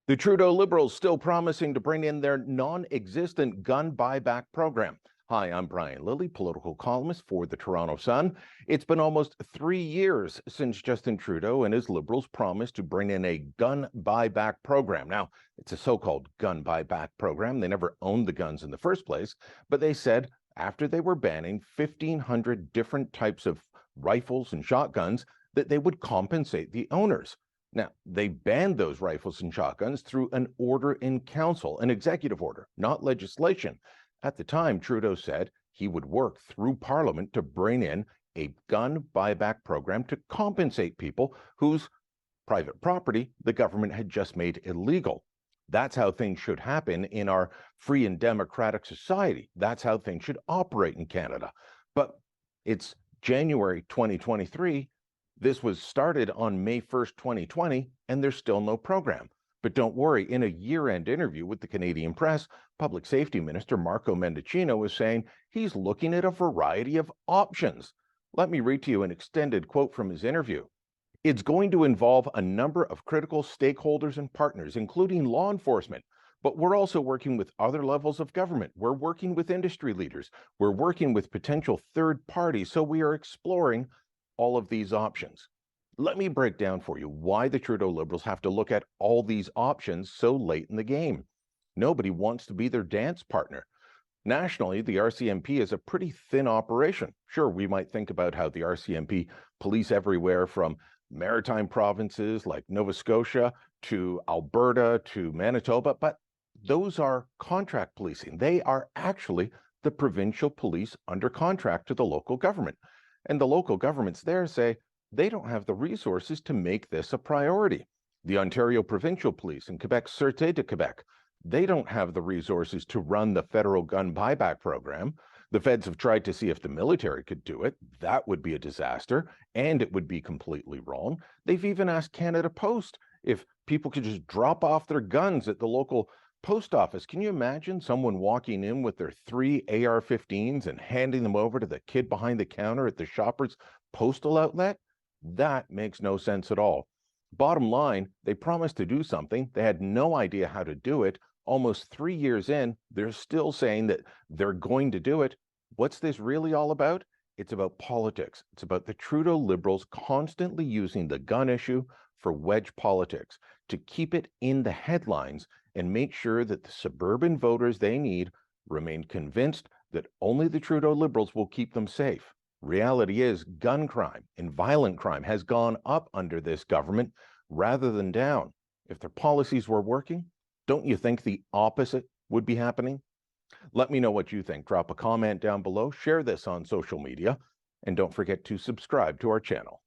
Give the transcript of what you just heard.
The Trudeau Liberals still promising to bring in their non-existent gun buyback program. Hi, I'm Brian Lilley, political columnist for the Toronto Sun. It's been almost 3 years since Justin Trudeau and his Liberals promised to bring in a gun buyback program. Now, it's a so-called gun buyback program. They never owned the guns in the first place, but they said after they were banning 1,500 different types of rifles and shotguns that they would compensate the owners. Now, they banned those rifles and shotguns through an order in council, an executive order, not legislation. At the time, Trudeau said he would work through Parliament to bring in a gun buyback program to compensate people whose private property the government had just made illegal. That's how things should happen in our free and democratic society. That's how things should operate in Canada. But it's January 2023. This was started on May 1st, 2020, and there's still no program. But don't worry, in a year-end interview with the Canadian Press, Public Safety Minister Marco Mendicino was saying he's looking at a variety of options. Let me read to you an extended quote from his interview. It's going to involve a number of critical stakeholders and partners, including law enforcement. But we're also working with other levels of government. We're working with industry leaders. We're working with potential third parties. So we are exploring all of these options. Let me break down for you why the Trudeau Liberals have to look at all these options so late in the game. Nobody wants to be their dance partner. Nationally, the RCMP is a pretty thin operation. Sure, we might think about how the RCMP police everywhere from maritime provinces like Nova Scotia to Alberta to Manitoba, but those are contract policing. They are actually the provincial police under contract to the local government. And the local governments there say they don't have the resources to make this a priority. The Ontario Provincial Police and Quebec Sûreté de Quebec, they don't have the resources to run the federal gun buyback program. The feds have tried to see if the military could do it. That would be a disaster, and it would be completely wrong. They've even asked Canada Post if people could just drop off their guns at the local post office. Can you imagine someone walking in with their 3 AR-15s and handing them over to the kid behind the counter at the Shoppers postal outlet? That makes no sense at all. Bottom line, they promised to do something. They had no idea how to do it. Almost 3 years in, they're still saying that they're going to do it. What's this really all about? It's about politics. It's about the Trudeau Liberals constantly using the gun issue for wedge politics to keep it in the headlines and make sure that the suburban voters they need remain convinced that only the Trudeau Liberals will keep them safe. Reality is gun crime and violent crime has gone up under this government rather than down. If their policies were working, don't you think the opposite would be happening? Let me know what you think. Drop a comment down below, share this on social media, and don't forget to subscribe to our channel.